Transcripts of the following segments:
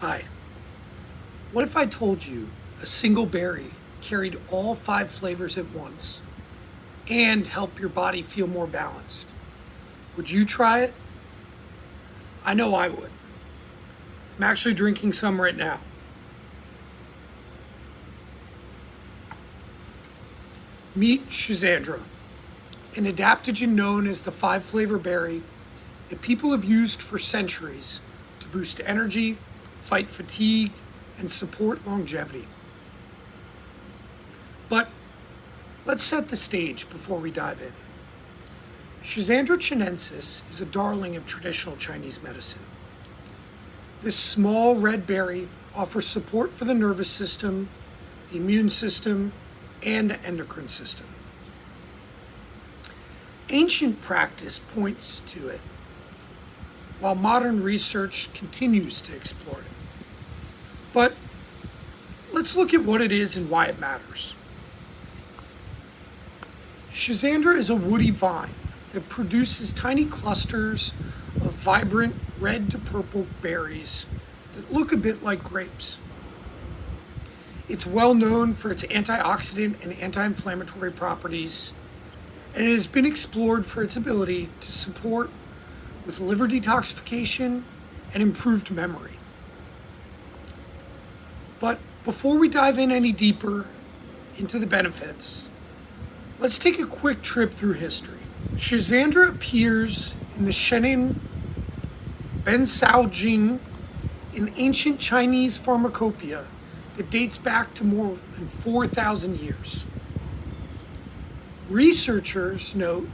Hi. What if I told you a single berry carried all 5 flavors at once and help your body feel more balanced? Would you try it? I know I would. I'm actually drinking some right now. Meet Schisandra, an adaptogen known as the 5 flavor berry that people have used for centuries to boost energy, fight fatigue, and support longevity. But let's set the stage before we dive in. Schisandra chinensis is a darling of traditional Chinese medicine. This small red berry offers support for the nervous system, the immune system, and the endocrine system. Ancient practice points to it, while modern research continues to explore it. But let's look at what it is and why it matters. Schisandra is a woody vine that produces tiny clusters of vibrant red to purple berries that look a bit like grapes. It's well known for its antioxidant and anti-inflammatory properties, and it has been explored for its ability to support with liver detoxification and improved memory. But before we dive in any deeper into the benefits, let's take a quick trip through history. Schisandra appears in the Shenin Bensaojing, an ancient Chinese pharmacopoeia that dates back to more than 4,000 years. Researchers note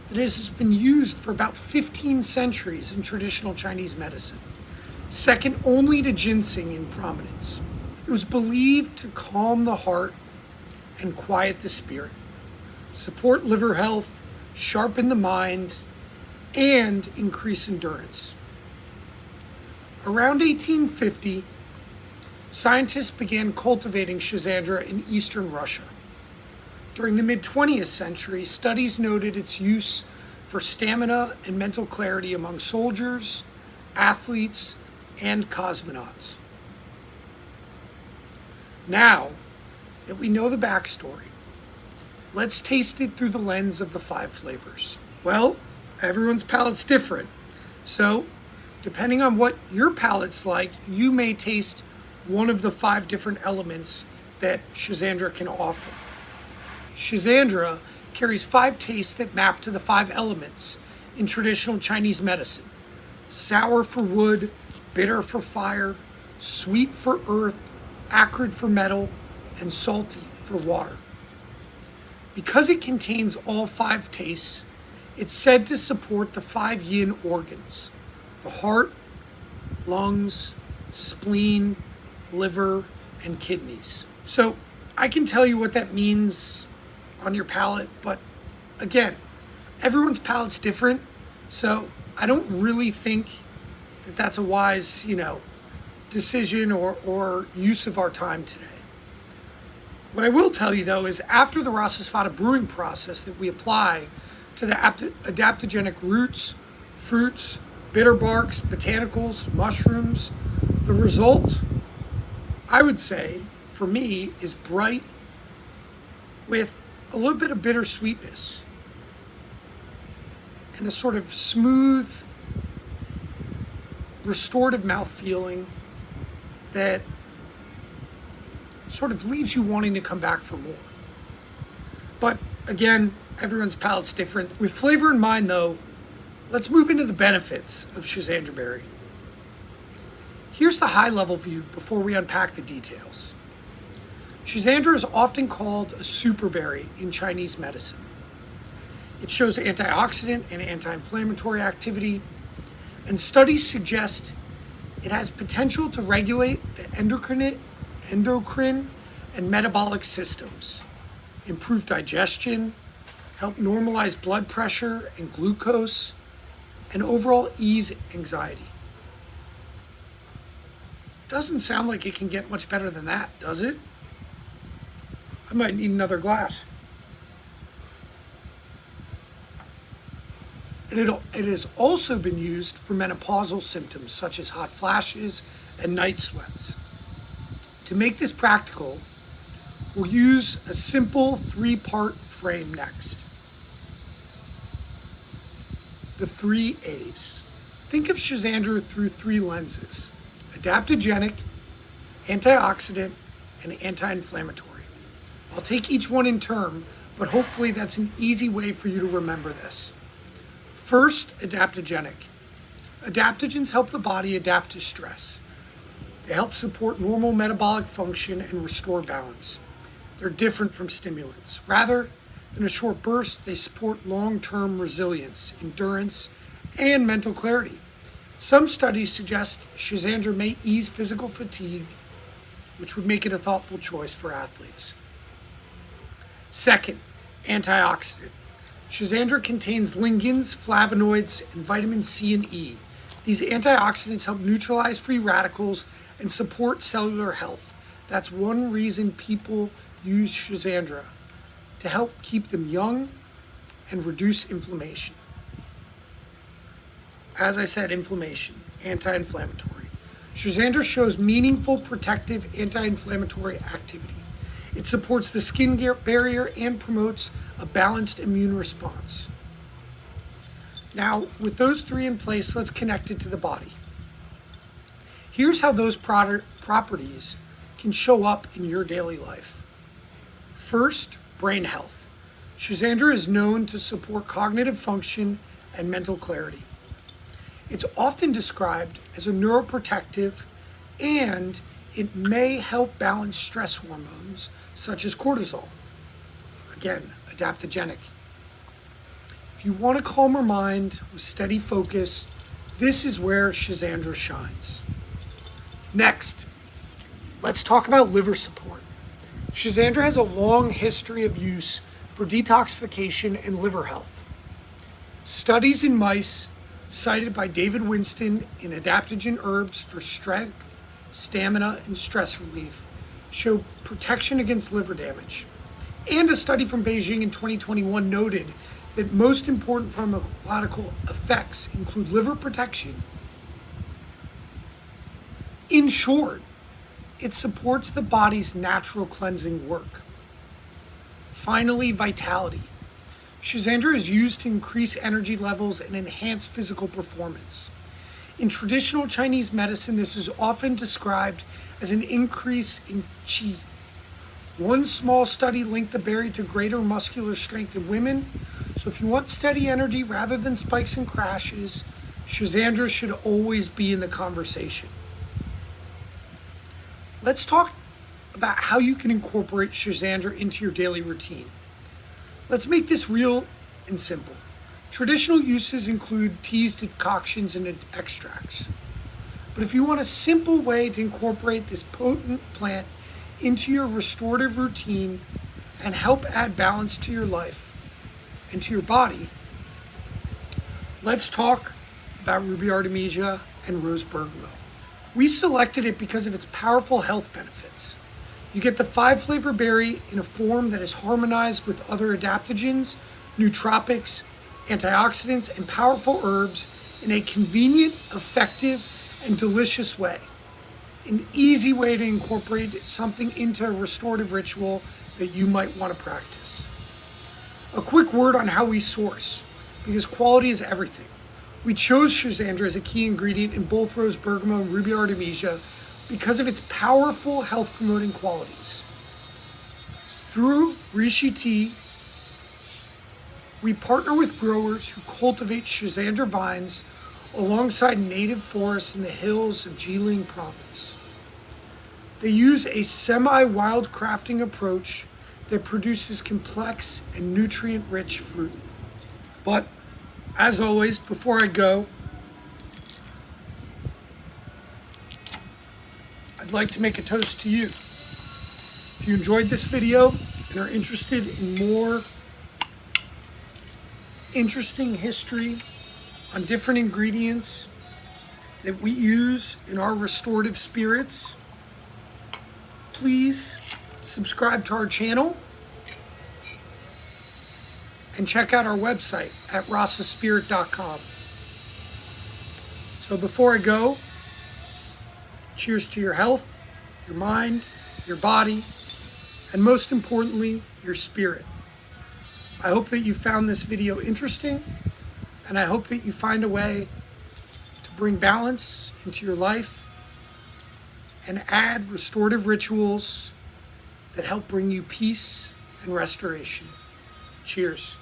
that it has been used for about 15 centuries in traditional Chinese medicine, second only to ginseng in prominence. It was believed to calm the heart and quiet the spirit, support liver health, sharpen the mind, and increase endurance. Around 1850, scientists began cultivating Schisandra in eastern Russia. During the mid-20th century, studies noted its use for stamina and mental clarity among soldiers, athletes, and cosmonauts. Now that we know the backstory, let's taste it through the lens of the 5 flavors. Well, everyone's palate's different, so depending on what your palate's like, you may taste one of the 5 different elements that Schisandra can offer. Schisandra carries 5 tastes that map to the 5 elements in traditional Chinese medicine: sour for wood, bitter for fire, sweet for earth, acrid for metal, and salty for water. Because it contains all 5 tastes, it's said to support the 5 yin organs: the heart, lungs, spleen, liver, and kidneys. So I can tell you what that means on your palate, but again, everyone's palate's different, so I don't really think that that's a wise, decision or use of our time today. What I will tell you though is after the Rasasvada brewing process that we apply to the adaptogenic roots, fruits, bitter barks, botanicals, mushrooms, the result, I would say, for me, is bright with a little bit of bittersweetness and a sort of smooth, restorative mouth feeling that sort of leaves you wanting to come back for more. But again, everyone's palate's different. With flavor in mind though, let's move into the benefits of Schisandra berry. Here's the high-level view before we unpack the details. Schisandra is often called a superberry in Chinese medicine. It shows antioxidant and anti-inflammatory activity, and studies suggest it has potential to regulate the endocrine and metabolic systems, improve digestion, help normalize blood pressure and glucose, and overall ease anxiety. Doesn't sound like it can get much better than that, does it? I might need another glass. And it has also been used for menopausal symptoms such as hot flashes and night sweats. To make this practical, we'll use a simple 3-part frame next. The 3 A's. Think of Schisandra through 3 lenses: adaptogenic, antioxidant, and anti-inflammatory. I'll take each one in turn, but hopefully that's an easy way for you to remember this. First, adaptogenic. Adaptogens help the body adapt to stress. They help support normal metabolic function and restore balance. They're different from stimulants. Rather than a short burst, they support long-term resilience, endurance, and mental clarity. Some studies suggest Schisandra may ease physical fatigue, which would make it a thoughtful choice for athletes. Second, antioxidant. Schisandra contains lignans, flavonoids, and vitamin C and E. These antioxidants help neutralize free radicals and support cellular health. That's one reason people use Schisandra, to help keep them young and reduce inflammation. As I said, inflammation, anti-inflammatory. Schisandra shows meaningful protective anti-inflammatory activity. It supports the skin barrier and promotes a balanced immune response. Now, with those 3 in place, let's connect it to the body. Here's how those properties can show up in your daily life. First, brain health. Schisandra is known to support cognitive function and mental clarity. It's often described as a neuroprotective, and it may help balance stress hormones such as cortisol. Again, adaptogenic. If you want a calmer mind with steady focus, this is where Schisandra shines. Next, let's talk about liver support. Schisandra has a long history of use for detoxification and liver health. Studies in mice cited by David Winston in Adaptogen Herbs for Strength, Stamina, and Stress Relief show protection against liver damage. And a study from Beijing in 2021 noted that most important pharmacological effects include liver protection. In short, it supports the body's natural cleansing work. Finally, vitality. Schisandra is used to increase energy levels and enhance physical performance. In traditional Chinese medicine, this is often described as an increase in qi. One small study linked the berry to greater muscular strength in women. So if you want steady energy rather than spikes and crashes, Schisandra should always be in the conversation. Let's talk about how you can incorporate Schisandra into your daily routine. Let's make this real and simple. Traditional uses include teas, decoctions, and extracts. But if you want a simple way to incorporate this potent plant into your restorative routine and help add balance to your life and to your body, let's talk about ruby artemisia and rose bergamot. We selected it because of its powerful health benefits. You get the 5-flavor berry in a form that is harmonized with other adaptogens, nootropics, antioxidants, and powerful herbs in a convenient, effective, and delicious way. An easy way to incorporate something into a restorative ritual that you might want to practice. A quick word on how we source, because quality is everything. We chose Schisandra as a key ingredient in both rose bergamot and ruby artemisia because of its powerful health-promoting qualities. Through Rishi Tea, we partner with growers who cultivate Schisandra vines alongside native forests in the hills of Jilin province. They use a semi-wild crafting approach that produces complex and nutrient-rich fruit. But, as always, before I go, I'd like to make a toast to you. If you enjoyed this video and are interested in more interesting history on different ingredients that we use in our restorative spirits, please subscribe to our channel and check out our website at rasaspirit.com. So before I go, Cheers to your health, your mind, your body, and most importantly, your spirit. I hope that you found this video interesting, and I hope that you find a way to bring balance into your life and add restorative rituals that help bring you peace and restoration. Cheers.